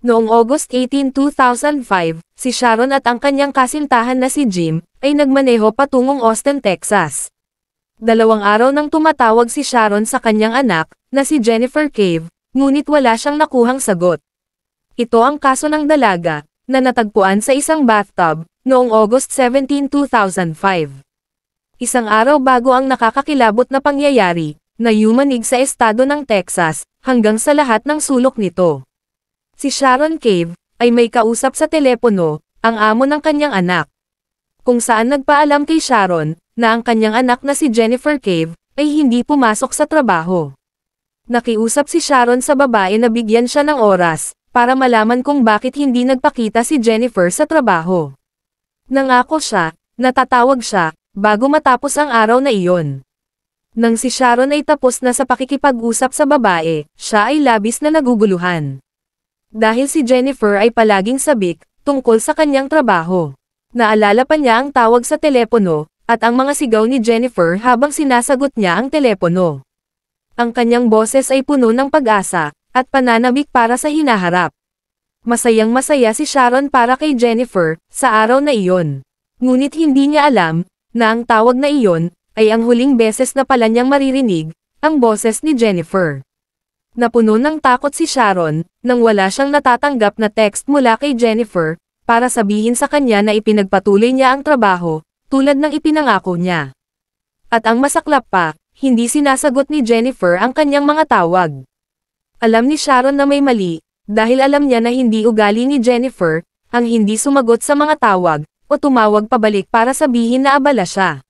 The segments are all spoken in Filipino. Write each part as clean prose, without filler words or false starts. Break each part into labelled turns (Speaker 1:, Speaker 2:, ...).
Speaker 1: Noong August 18, 2005, si Sharon at ang kanyang kasintahan na si Jim, ay nagmaneho patungong Austin, Texas. 2 araw nang tumatawag si Sharon sa kanyang anak, na si Jennifer Cave, ngunit wala siyang nakuhang sagot. Ito ang kaso ng dalaga, na natagpuan sa isang bathtub, noong August 17, 2005. Isang araw bago ang nakakakilabot na pangyayari, na yumanig sa estado ng Texas, hanggang sa lahat ng sulok nito. Si Sharon Cave, ay may kausap sa telepono, ang amo ng kanyang anak. Kung saan nagpaalam kay Sharon, na ang kanyang anak na si Jennifer Cave, ay hindi pumasok sa trabaho. Nakiusap si Sharon sa babae na bigyan siya ng oras, para malaman kung bakit hindi nagpakita si Jennifer sa trabaho. Nangako siya, natatawag siya, bago matapos ang araw na iyon. Nang si Sharon ay tapos na sa pakikipag-usap sa babae, siya ay labis na naguguluhan. Dahil si Jennifer ay palaging sabik, tungkol sa kanyang trabaho. Naalala pa niya ang tawag sa telepono, at ang mga sigaw ni Jennifer habang sinasagot niya ang telepono. Ang kanyang boses ay puno ng pag-asa, at pananabik para sa hinaharap. Masayang masaya si Sharon para kay Jennifer, sa araw na iyon. Ngunit hindi niya alam, na ang tawag na iyon, ay ang huling beses na pala niyang maririnig, ang boses ni Jennifer. Napuno ng takot si Sharon, nang wala siyang natatanggap na text mula kay Jennifer, para sabihin sa kanya na ipinagpatuloy niya ang trabaho, tulad ng ipinangako niya. At ang masaklap pa, hindi sinasagot ni Jennifer ang kanyang mga tawag. Alam ni Sharon na may mali, dahil alam niya na hindi ugali ni Jennifer, ang hindi sumagot sa mga tawag, o tumawag pabalik para sabihin na abala siya.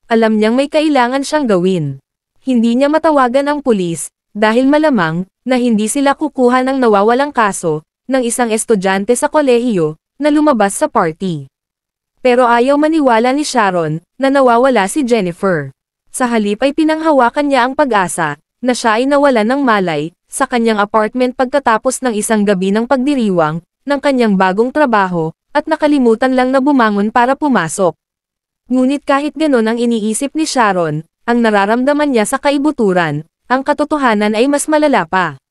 Speaker 1: Alam niyang may kailangan siyang gawin. Hindi niya matawagan ang pulis, dahil malamang, na hindi sila kukuha ng nawawalang kaso, ng isang estudyante sa kolehiyo, na lumabas sa party. Pero ayaw maniwala ni Sharon, na nawawala si Jennifer. Sa halip ay pinanghawakan niya ang pag-asa, na siya ay nawalan ng malay, sa kanyang apartment pagkatapos ng isang gabi ng pagdiriwang, ng kanyang bagong trabaho, at nakalimutan lang na bumangon para pumasok. Ngunit kahit ganon ang iniisip ni Sharon, ang nararamdaman niya sa kaibuturan, ang katotohanan ay mas malala pa.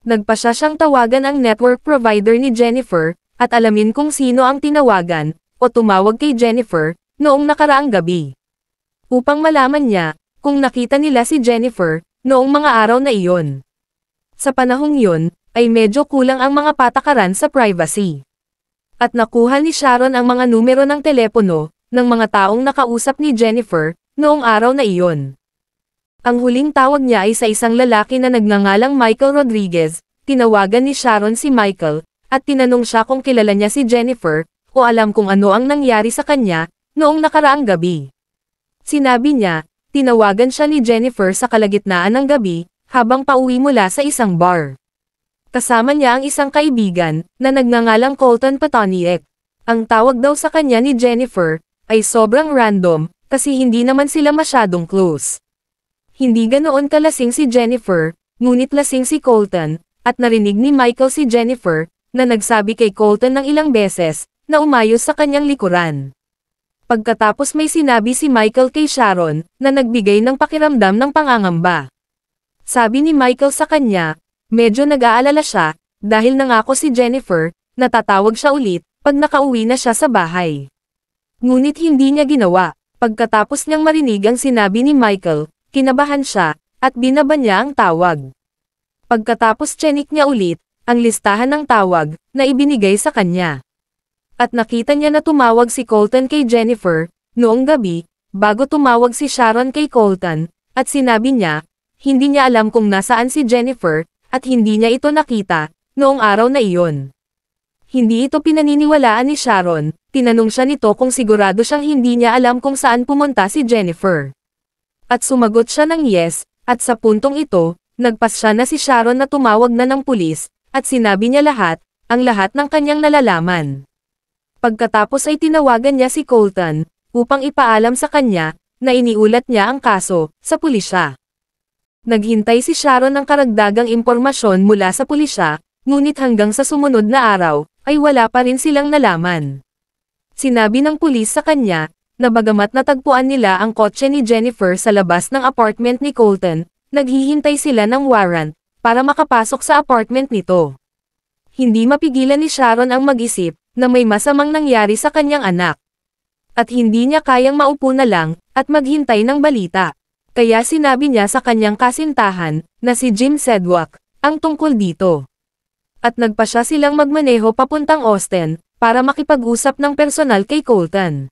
Speaker 1: Nagpasya siyang tawagan ang network provider ni Jennifer, at alamin kung sino ang tinawagan, o tumawag kay Jennifer, noong nakaraang gabi. Upang malaman niya, kung nakita nila si Jennifer, noong mga araw na iyon. Sa panahong yun, ay medyo kulang ang mga patakaran sa privacy. At nakuha ni Sharon ang mga numero ng telepono, ng mga taong nakausap ni Jennifer, noong araw na iyon. Ang huling tawag niya ay sa isang lalaki na nagngangalang Michael Rodriguez. Tinawagan ni Sharon si Michael, at tinanong siya kung kilala niya si Jennifer, o alam kung ano ang nangyari sa kanya, noong nakaraang gabi. Sinabi niya, tinawagan siya ni Jennifer sa kalagitnaan ng gabi, habang pauwi mula sa isang bar. Kasama niya ang isang kaibigan, na nagngangalang Colton Patoniek. Ang tawag daw sa kanya ni Jennifer, ay sobrang random, kasi hindi naman sila masyadong close. Hindi ganoon kalasing si Jennifer, ngunit lasing si Colton, at narinig ni Michael si Jennifer, na nagsabi kay Colton ng ilang beses, na umayos sa kanyang likuran. Pagkatapos may sinabi si Michael kay Sharon, na nagbigay ng pakiramdam ng pangangamba. Sabi ni Michael sa kanya, medyo nag-aalala siya, dahil nangako si Jennifer, na tatawag siya ulit, pag nakauwi na siya sa bahay. Ngunit hindi niya ginawa. Pagkatapos niyang marinig ang sinabi ni Michael, kinabahan siya, at binaba niya ang tawag. Pagkatapos chinik niya ulit, ang listahan ng tawag, na ibinigay sa kanya. At nakita niya na tumawag si Colton kay Jennifer, noong gabi, bago tumawag si Sharon kay Colton, at sinabi niya, hindi niya alam kung nasaan si Jennifer, at hindi niya ito nakita, noong araw na iyon. Hindi ito pinaniniwalaan ni Sharon, tinanong siya nito kung sigurado siyang hindi niya alam kung saan pumunta si Jennifer. At sumagot siya ng yes, at sa puntong ito, nagpasya na si Sharon na tumawag na ng pulis, at sinabi niya lahat, ang lahat ng kanyang nalalaman. Pagkatapos ay tinawagan niya si Colton, upang ipaalam sa kanya, na iniulat niya ang kaso, sa pulisya. Naghintay si Sharon ng karagdagang impormasyon mula sa pulisya, ngunit hanggang sa sumunod na araw, ay wala pa rin silang nalaman. Sinabi ng pulis sa kanya, na bagamat natagpuan nila ang kotse ni Jennifer sa labas ng apartment ni Colton, naghihintay sila ng warrant, para makapasok sa apartment nito. hindi mapigilan ni Sharon ang mag-isip na may masamang nangyari sa kanyang anak. At hindi niya kayang maupo na lang at maghintay ng balita. Kaya sinabi niya sa kanyang kasintahan na si Jim Sedgwick ang tungkol dito. At nagpa siya silang magmaneho papuntang Austin para makipag-usap ng personal kay Colton.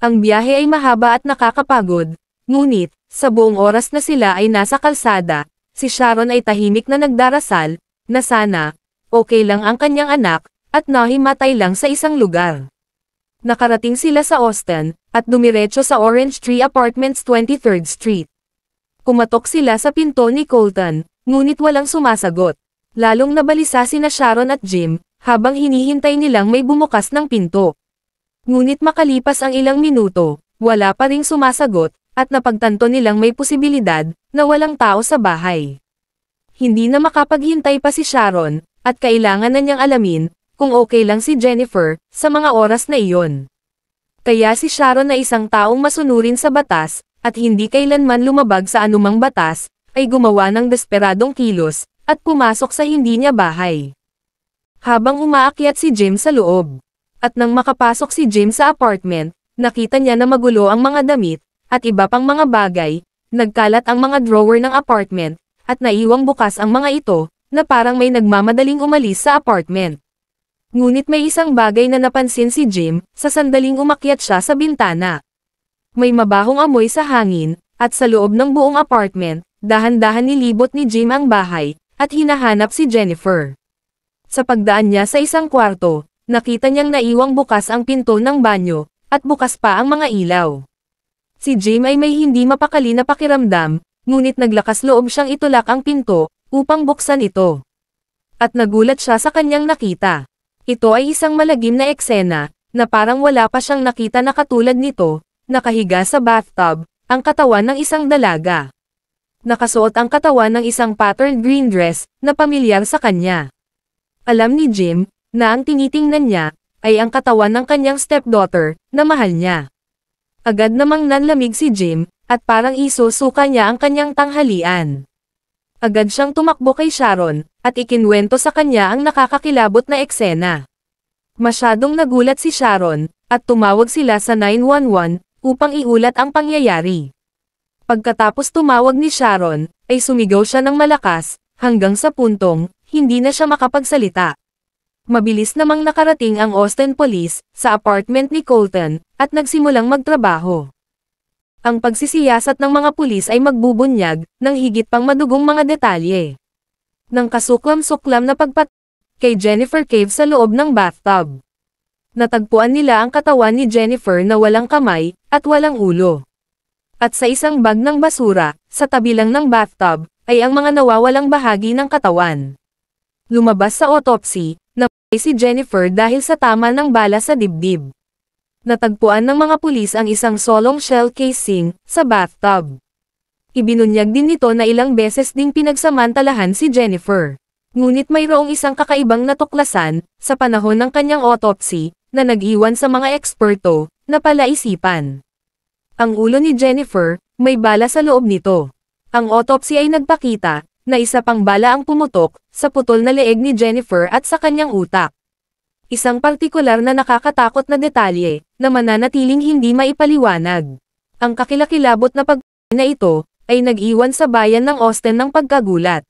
Speaker 1: Ang biyahe ay mahaba at nakakapagod, ngunit sa buong oras na sila ay nasa kalsada, si Sharon ay tahimik na nagdarasal na sana okay lang ang kanyang anak at nahimatay lang sa isang lugar. Nakarating sila sa Austin at dumiretso sa Orange Tree Apartments 23rd Street. Kumatok sila sa pinto ni Colton, ngunit walang sumasagot. Lalong nabalisa sina Sharon at Jim habang hinihintay nilang may bumukas ng pinto. Ngunit makalipas ang ilang minuto, wala pa ring sumasagot at napagtanto nilang may posibilidad na walang tao sa bahay. Hindi na makapaghintay pa si Sharon at kailangan na niyang alamin kung okay lang si Jennifer sa mga oras na iyon. Kaya si Sharon na isang taong masunurin sa batas at hindi kailanman lumabag sa anumang batas, ay gumawa ng desperadong kilos at pumasok sa hindi niya bahay. Habang umaakyat si Jim sa loob, at nang makapasok si Jim sa apartment, nakita niya na magulo ang mga damit at iba pang mga bagay, nagkalat ang mga drawer ng apartment at naiwang bukas ang mga ito na parang may nagmamadaling umalis sa apartment. Ngunit may isang bagay na napansin si Jim sa sandaling umakyat siya sa bintana. May mabahong amoy sa hangin, at sa loob ng buong apartment, dahan-dahan nilibot ni Jim ang bahay, at hinahanap si Jennifer. Sa pagdaan niya sa isang kwarto, nakita niyang naiwang bukas ang pinto ng banyo, at bukas pa ang mga ilaw. Si Jim ay may hindi mapakali na pakiramdam, ngunit naglakas loob siyang itulak ang pinto, upang buksan ito. At nagulat siya sa kanyang nakita. Ito ay isang malagim na eksena, na parang wala pa siyang nakita na katulad nito, nakahiga sa bathtub, ang katawan ng isang dalaga. Nakasuot ang katawan ng isang patterned green dress, na pamilyar sa kanya. Alam ni Jim, na ang tinitingnan niya, ay ang katawan ng kanyang stepdaughter, na mahal niya. Agad namang nanlamig si Jim, at parang isusuka niya ang kanyang tanghalian. Agad siyang tumakbo kay Sharon, at ikinwento sa kanya ang nakakakilabot na eksena. Masyadong nagulat si Sharon, at tumawag sila sa 911, upang iulat ang pangyayari. Pagkatapos tumawag ni Sharon, ay sumigaw siya ng malakas, hanggang sa puntong, hindi na siya makapagsalita. Mabilis namang nakarating ang Austin Police, sa apartment ni Colton, at nagsimulang magtrabaho. Ang pagsisiyasat ng mga pulis ay magbubunyag, ng higit pang madugong mga detalye. Nang kasuklam-suklam na kay Jennifer Cave sa loob ng bathtub. Natagpuan nila ang katawan ni Jennifer na walang kamay, at walang ulo. At sa isang bag ng basura, sa tabi lang ng bathtub, ay ang mga nawawalang bahagi ng katawan. Lumabas sa autopsy, na si Jennifer dahil sa tama ng bala sa dibdib. Natagpuan ng mga pulis ang isang solong shell casing sa bathtub. Ibinunyag din nito na ilang beses ding pinagsamantalahan si Jennifer. Ngunit mayroong isang kakaibang natuklasan sa panahon ng kanyang autopsy na nag-iwan sa mga eksperto na palaisipan. Ang ulo ni Jennifer, may bala sa loob nito. Ang autopsy ay nagpakita na isa pang bala ang pumutok sa putol na leeg ni Jennifer at sa kanyang utak. Isang partikular na nakakatakot na detalye, na mananatiling hindi maipaliwanag. Ang kakilakilabot na na ito, ay nag-iwan sa bayan ng Austin ng pagkagulat.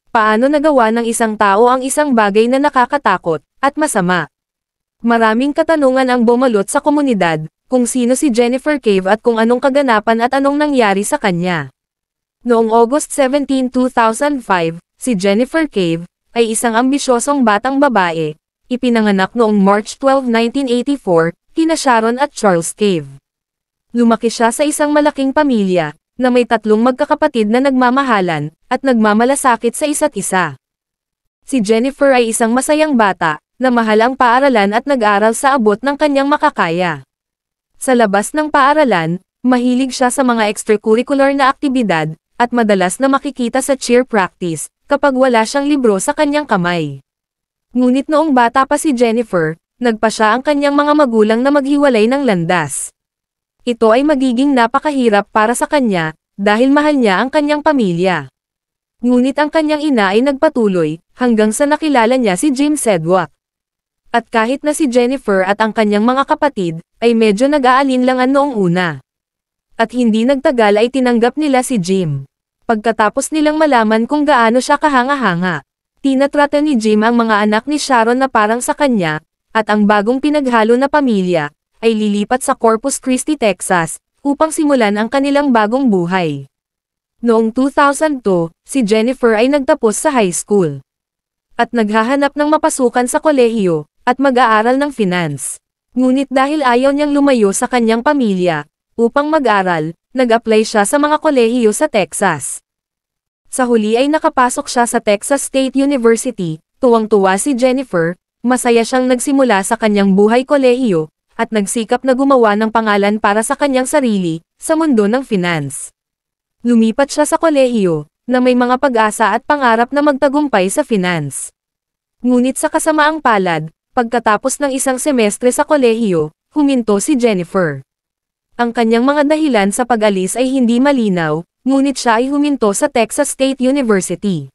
Speaker 1: Paano nagawa ng isang tao ang isang bagay na nakakatakot, at masama? Maraming katanungan ang bumalot sa komunidad, kung sino si Jennifer Cave at kung anong kaganapan at anong nangyari sa kanya. Noong August 17, 2005, si Jennifer Cave, ay isang ambisyosong batang babae, ipinanganak noong March 12, 1984, kina Sharon at Charles Cave. Lumaki siya sa isang malaking pamilya, na may 3 magkakapatid na nagmamahalan, at nagmamalasakit sa isa't isa. Si Jennifer ay isang masayang bata, na mahal ang paaralan at nag-aral sa abot ng kanyang makakaya. Sa labas ng paaralan, mahilig siya sa mga extracurricular na aktibidad, at madalas na makikita sa cheer practice, kapag wala siyang libro sa kanyang kamay. Ngunit noong bata pa si Jennifer, nagpa siya ang kanyang mga magulang na maghiwalay ng landas. Ito ay magiging napakahirap para sa kanya, dahil mahal niya ang kanyang pamilya. Ngunit ang kanyang ina ay nagpatuloy, hanggang sa nakilala niya si Jim Sedgwick. At kahit na si Jennifer at ang kanyang mga kapatid, ay medyo nag-aalinlangan noong una. At hindi nagtagal ay tinanggap nila si Jim. Pagkatapos nilang malaman kung gaano siya kahanga-hanga, tinatrata ni Jim ang mga anak ni Sharon na parang sa kanya, at ang bagong pinaghalo na pamilya, ay lilipat sa Corpus Christi, Texas, upang simulan ang kanilang bagong buhay. Noong 2002, si Jennifer ay nagtapos sa high school. At naghahanap ng mapasukan sa kolehiyo, at mag-aaral ng finance. Ngunit dahil ayaw niyang lumayo sa kanyang pamilya, upang mag-aral, nag-apply siya sa mga kolehiyo sa Texas. Sa huli ay nakapasok siya sa Texas State University, tuwang-tuwa si Jennifer, masaya siyang nagsimula sa kanyang buhay kolehiyo, at nagsikap na gumawa ng pangalan para sa kanyang sarili, sa mundo ng finance. Lumipat siya sa kolehiyo, na may mga pag-asa at pangarap na magtagumpay sa finance. Ngunit sa kasamaang palad, pagkatapos ng isang semestre sa kolehiyo, huminto si Jennifer. Ang kanyang mga dahilan sa pag-alis ay hindi malinaw, ngunit siya ay huminto sa Texas State University.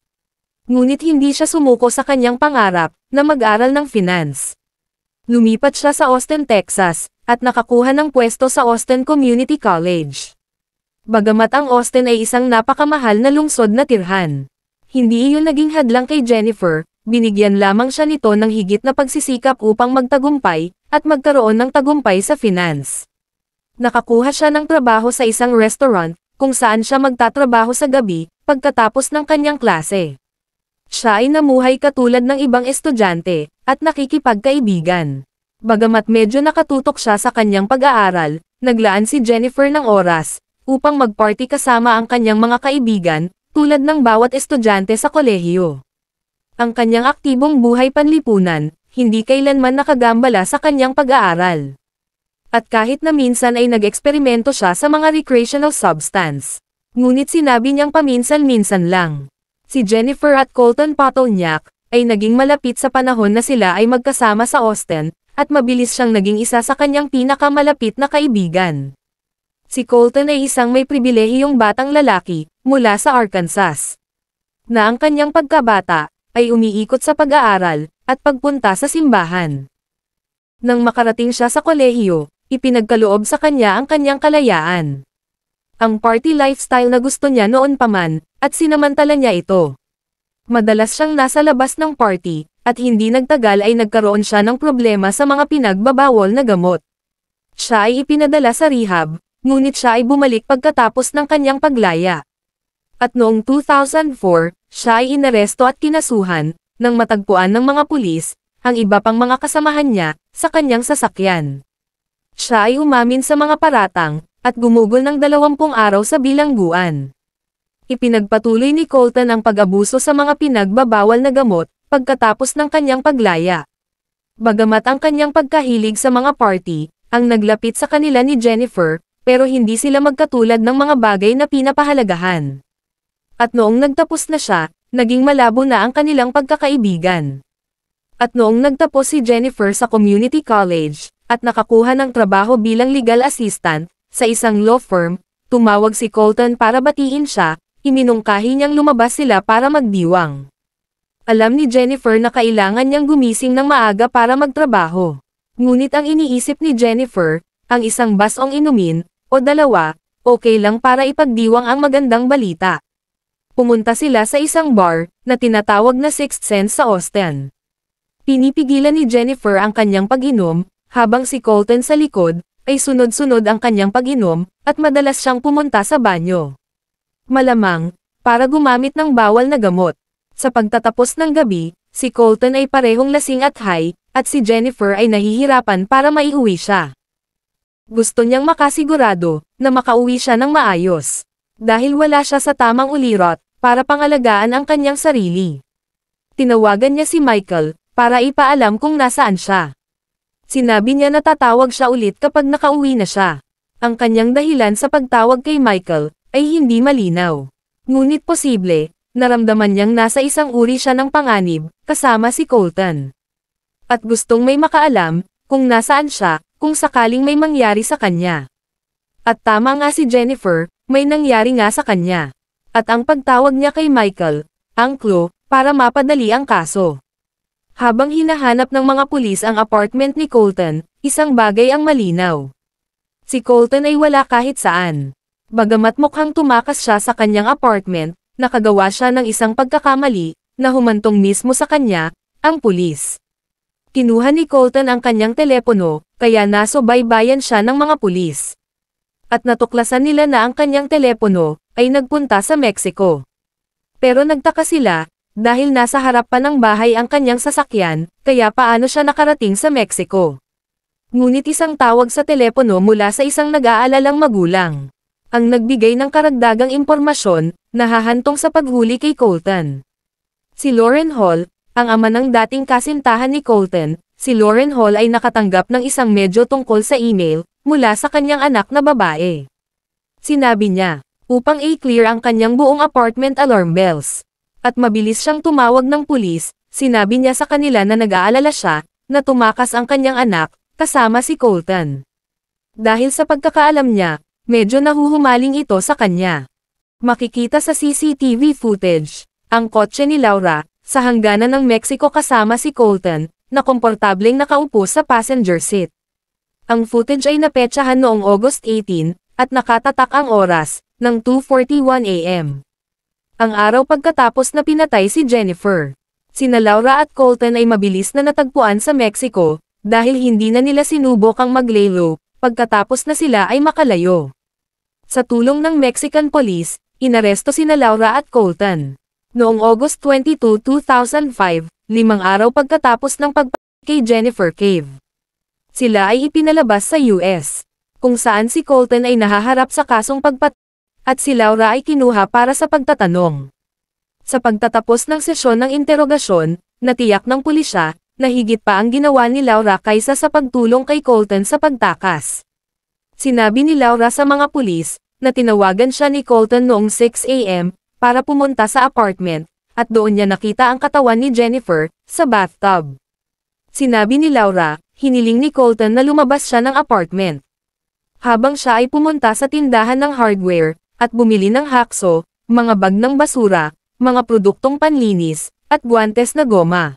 Speaker 1: Ngunit hindi siya sumuko sa kanyang pangarap, na mag-aral ng finance. Lumipat siya sa Austin, Texas, at nakakuha ng pwesto sa Austin Community College. Bagamat ang Austin ay isang napakamahal na lungsod na tirhan, hindi iyon naging hadlang kay Jennifer. Binigyan lamang siya nito ng higit na pagsisikap upang magtagumpay, at magkaroon ng tagumpay sa finance. Nakakuha siya ng trabaho sa isang restaurant, kung saan siya magtatrabaho sa gabi, pagkatapos ng kanyang klase. Siya ay namuhay katulad ng ibang estudyante, at nakikipagkaibigan. Bagamat medyo nakatutok siya sa kanyang pag-aaral, naglaan si Jennifer ng oras, upang magparty kasama ang kanyang mga kaibigan, tulad ng bawat estudyante sa kolehiyo. Ang kanyang aktibong buhay panlipunan, hindi kailanman nakagambala sa kanyang pag-aaral. At kahit na minsan ay nag-eksperimento siya sa mga recreational substance, ngunit sinabi niyang paminsan-minsan lang. Si Jennifer at Colton Patolniak, ay naging malapit sa panahon na sila ay magkasama sa Austin, at mabilis siyang naging isa sa kanyang pinakamalapit na kaibigan. Si Colton ay isang may pribilehiyong batang lalaki, mula sa Arkansas, na ang kanyang pagkabata, ay umiikot sa pag-aaral, at pagpunta sa simbahan. Nang makarating siya sa kolehiyo, ipinagkaloob sa kanya ang kanyang kalayaan. Ang party lifestyle na gusto niya noon pa man, at sinamantala niya ito. Madalas siyang nasa labas ng party, at hindi nagtagal ay nagkaroon siya ng problema sa mga pinagbabawal na gamot. Siya ay ipinadala sa rehab, ngunit siya ay bumalik pagkatapos ng kanyang paglaya. At noong 2004, siya ay inaresto at kinasuhan, nang matagpuan ng mga pulis, ang iba pang mga kasamahan niya, sa kanyang sasakyan. Siya ay umamin sa mga paratang, at gumugol ng 20 araw sa bilangguan. Ipinagpatuloy ni Colton ang pag-abuso sa mga pinagbabawal na gamot, pagkatapos ng kanyang paglaya. Bagamat ang kanyang pagkahilig sa mga party, ang naglapit sa kanila ni Jennifer, pero hindi sila magkatulad ng mga bagay na pinapahalagahan. At noong nagtapos na siya, naging malabo na ang kanilang pagkakaibigan. At noong nagtapos si Jennifer sa community college, at nakakuha ng trabaho bilang legal assistant, sa isang law firm, tumawag si Colton para batiin siya, iminungkahi niyang lumabas sila para magdiwang. Alam ni Jennifer na kailangan niyang gumising ng maaga para magtrabaho. Ngunit ang iniisip ni Jennifer, ang isang basong inumin, o dalawa, okay lang para ipagdiwang ang magandang balita. Pumunta sila sa isang bar, na tinatawag na Sixth Sense sa Austin. Pinipigilan ni Jennifer ang kanyang pag-inom, habang si Colton sa likod, ay sunod-sunod ang kanyang pag-inom, at madalas siyang pumunta sa banyo. Malamang, para gumamit ng bawal na gamot. Sa pagtatapos ng gabi, si Colton ay parehong lasing at high, at si Jennifer ay nahihirapan para maiuwi siya. Gusto niyang makasigurado, na makauwi siya ng maayos. Dahil wala siya sa tamang ulirot, para pangalagaan ang kanyang sarili. Tinawagan niya si Michael, para ipaalam kung nasaan siya. Sinabi niya na tatawag siya ulit kapag nakauwi na siya. Ang kanyang dahilan sa pagtawag kay Michael, ay hindi malinaw. Ngunit posible, naramdaman niyang nasa isang uri siya ng panganib, kasama si Colton. At gustong may makaalam, kung nasaan siya, kung sakaling may mangyari sa kanya. At tama nga si Jennifer, may nangyari nga sa kanya. at ang pagtawag niya kay Michael, ang clue, para mapadali ang kaso. Habang hinahanap ng mga pulis ang apartment ni Colton, isang bagay ang malinaw. Si Colton ay wala kahit saan. Bagamat mukhang tumakas siya sa kanyang apartment, nakagawa siya ng isang pagkakamali, na humantong mismo sa kanya, ang pulis. Kinuha ni Colton ang kanyang telepono, kaya nasubaybayan siya ng mga pulis. At natuklasan nila na ang kanyang telepono, ay nagpunta sa Mexico. Pero nagtaka sila, dahil nasa harap pa ng bahay ang kanyang sasakyan, kaya paano siya nakarating sa Mexico. Ngunit isang tawag sa telepono mula sa isang nag-aalalang magulang ang nagbigay ng karagdagang impormasyon, na hahantong sa paghuli kay Colton. Si Lauren Hall, ang ama ng dating kasintahan ni Colton, si Lauren Hall ay nakatanggap ng isang medyo tungkol sa email, mula sa kanyang anak na babae. Sinabi niya, upang i-clear ang kanyang buong apartment alarm bells. At mabilis siyang tumawag ng pulis, sinabi niya sa kanila na nag-aalala siya, na tumakas ang kanyang anak, kasama si Colton. Dahil sa pagkakaalam niya, medyo nahuhumaling ito sa kanya. Makikita sa CCTV footage, ang kotse ni Laura, sa hangganan ng Mexico kasama si Colton, na komportableng nakaupo sa passenger seat. Ang footage ay napetsahan noong August 18, at nakatatak ang oras, ng 2:41 AM. Ang araw pagkatapos na pinatay si Jennifer. Sina Laura at Colton ay mabilis na natagpuan sa Mexico, dahil hindi na nila sinubok ang mag-laylow, pagkatapos na sila ay makalayo. Sa tulong ng Mexican police, inaresto sina Laura at Colton. Noong August 22, 2005, 5 araw pagkatapos ng pagpatay kay Jennifer Cave. Sila ay ipinalabas sa US, kung saan si Colton ay nahaharap sa kasong pagpatay, at si Laura ay kinuha para sa pagtatanong. Sa pagtatapos ng sesyon ng interogasyon, natiyak ng pulisya, na higit pa ang ginawa ni Laura kaysa sa pagtulong kay Colton sa pagtakas. Sinabi ni Laura sa mga pulis, na tinawagan siya ni Colton noong 6 AM, para pumunta sa apartment, at doon niya nakita ang katawan ni Jennifer, sa bathtub. Sinabi ni Laura, hiniling ni Colton na lumabas siya ng apartment. Habang siya ay pumunta sa tindahan ng hardware, at bumili ng hakso, mga bag ng basura, mga produktong panlinis, at guwantes na goma.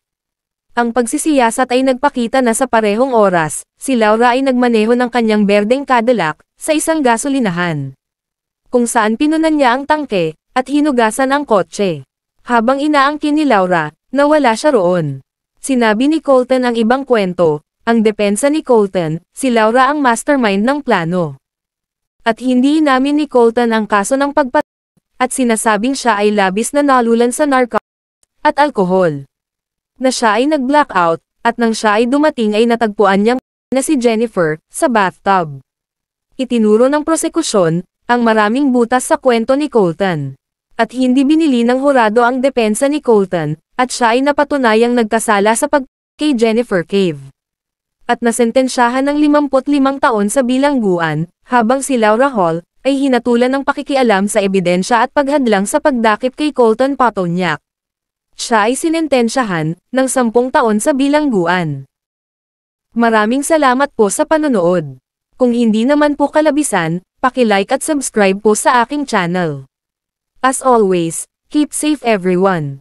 Speaker 1: Ang pagsisiyasat ay nagpakita na sa parehong oras, si Laura ay nagmaneho ng kanyang berdeng Cadillac, sa isang gasolinahan. Kung saan pinunan niya ang tangke, at hinugasan ang kotse. Habang inaangkin ni Laura, nawala siya roon. Sinabi ni Colton ang ibang kwento, ang depensa ni Colton, si Laura ang mastermind ng plano. At hindi inamin ni Colton ang kaso ng pagpatay, at sinasabing siya ay labis na nalulan sa narcotics, at alkohol. Na siya ay nag-blackout, at nang siya ay dumating ay natagpuan niyang na si Jennifer, sa bathtub. Itinuro ng prosekusyon, ang maraming butas sa kwento ni Colton. At hindi binili ng hurado ang depensa ni Colton, at siya ay napatunayang nagkasala sa kay Jennifer Cave. At nasentensyahan ng 55 taon sa bilangguan, habang si Laura Hall, ay hinatulan ng pakikialam sa ebidensya at paghadlang sa pagdakip kay Colton Patoniak. Siya ay sinentensyahan, ng 10 taon sa bilangguan. Maraming salamat po sa panonood. Kung hindi naman po kalabisan, paki-like at subscribe po sa aking channel. As always, keep safe everyone.